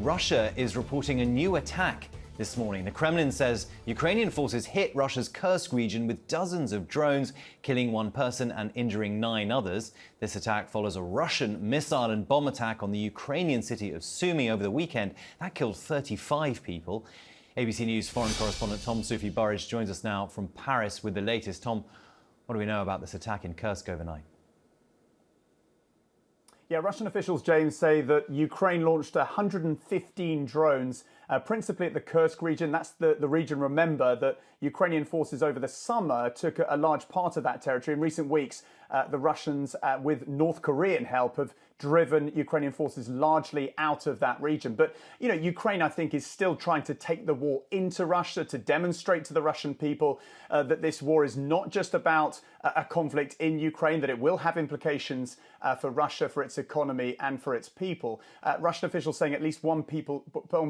Russia is reporting a new attack this morning. The Kremlin says Ukrainian forces hit Russia's Kursk region with dozens of drones, killing one person and injuring 9 others. This attack follows a Russian missile and bomb attack on the Ukrainian city of Sumy over the weekend. That killed 35 people. ABC News foreign correspondent Tom Burridge joins us now from Paris with the latest. Tom, what do we know about this attack in Kursk overnight? Yeah, Russian officials, James, say that Ukraine launched 115 drones, principally at the Kursk region. That's the region, remember, that Ukrainian forces over the summer took a large part of that territory. In recent weeks, the Russians, with North Korean help, have driven Ukrainian forces largely out of that region. But, you know, Ukraine, I think, is still trying to take the war into Russia, to demonstrate to the Russian people that this war is not just about a conflict in Ukraine, that it will have implications for Russia, for its economy and for its people. Russian officials saying at least one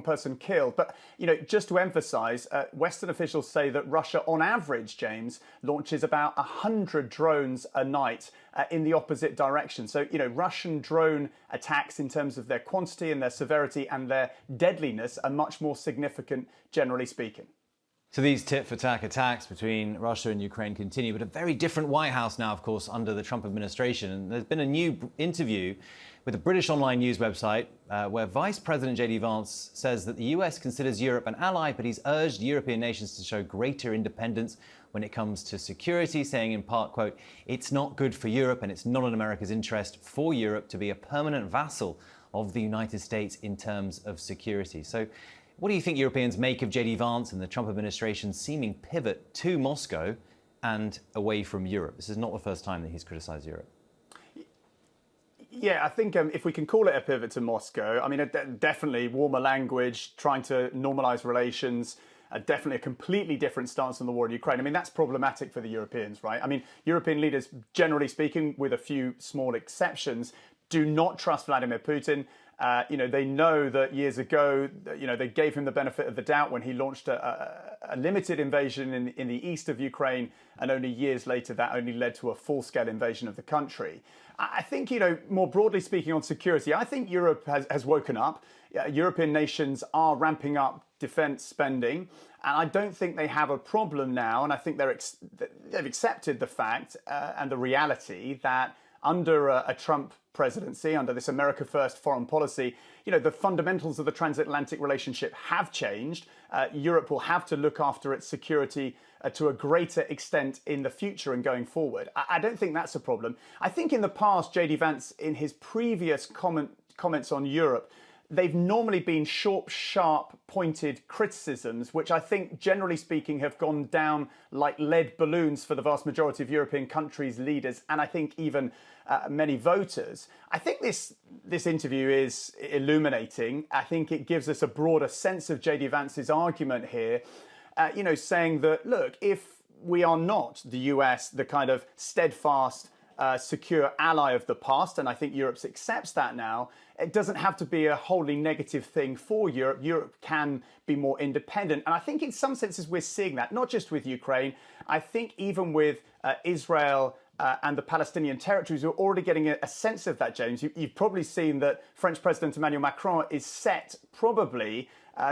person killed. But, you know, just to emphasize, Western officials say that Russia, on average, James, launches about 100 drones a night in the opposite direction. So, you know, Russian drone attacks in terms of their quantity and their severity and their deadliness are much more significant, generally speaking. So these tit-for-tat attacks between Russia and Ukraine continue, but a very different White House now, of course, under the Trump administration. And there's been a new interview with a British online news website where Vice President J.D. Vance says that the US considers Europe an ally, but he's urged European nations to show greater independence when it comes to security, saying in part, quote, "It's not good for Europe and it's not in America's interest for Europe to be a permanent vassal of the United States in terms of security." So what do you think Europeans make of J.D. Vance and the Trump administration's seeming pivot to Moscow and away from Europe? This is not the first time that he's criticised Europe. Yeah, I think if we can call it a pivot to Moscow, I mean, definitely warmer language, trying to normalise relations, definitely a completely different stance on the war in Ukraine. I mean, that's problematic for the Europeans, right? I mean, European leaders, generally speaking, with a few small exceptions, do not trust Vladimir Putin. You know, they know that years ago, you know, they gave him the benefit of the doubt when he launched a limited invasion in the east of Ukraine, and only years later that only led to a full-scale invasion of the country. I think, you know, more broadly speaking on security, I think Europe has woken up. European nations are ramping up defence spending, and I don't think they have a problem now, and I think they've accepted the fact and the reality that under a Trump presidency, under this America First foreign policy, you know, the fundamentals of the transatlantic relationship have changed. Europe will have to look after its security to a greater extent in the future and going forward. I don't think that's a problem. I think in the past, J.D. Vance, in his previous comments on Europe, they've normally been short, sharp, pointed criticisms, which I think, generally speaking, have gone down like lead balloons for the vast majority of European countries' leaders, and I think even many voters. I think this interview is illuminating. I think it gives us a broader sense of J.D. Vance's argument here, you know, saying that, look, if we are not the US, the kind of steadfast, secure ally of the past, and I think Europe accepts that now, it doesn't have to be a wholly negative thing for Europe. Europe can be more independent. And I think in some senses we're seeing that, not just with Ukraine. I think even with Israel and the Palestinian territories, we're already getting a sense of that, James. You've probably seen that French President Emmanuel Macron is set probably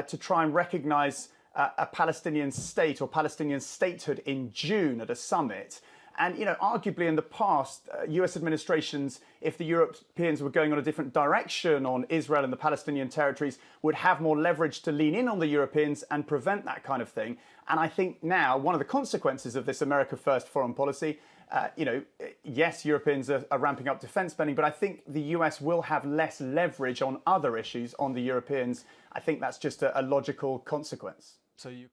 to try and recognise a Palestinian state or Palestinian statehood in June at a summit. And, you know, arguably in the past, US administrations, if the Europeans were going on a different direction on Israel and the Palestinian territories, would have more leverage to lean in on the Europeans and prevent that kind of thing. And I think now one of the consequences of this America First foreign policy, you know, yes, Europeans are ramping up defence spending, but I think the US will have less leverage on other issues on the Europeans. I think that's just a logical consequence. So you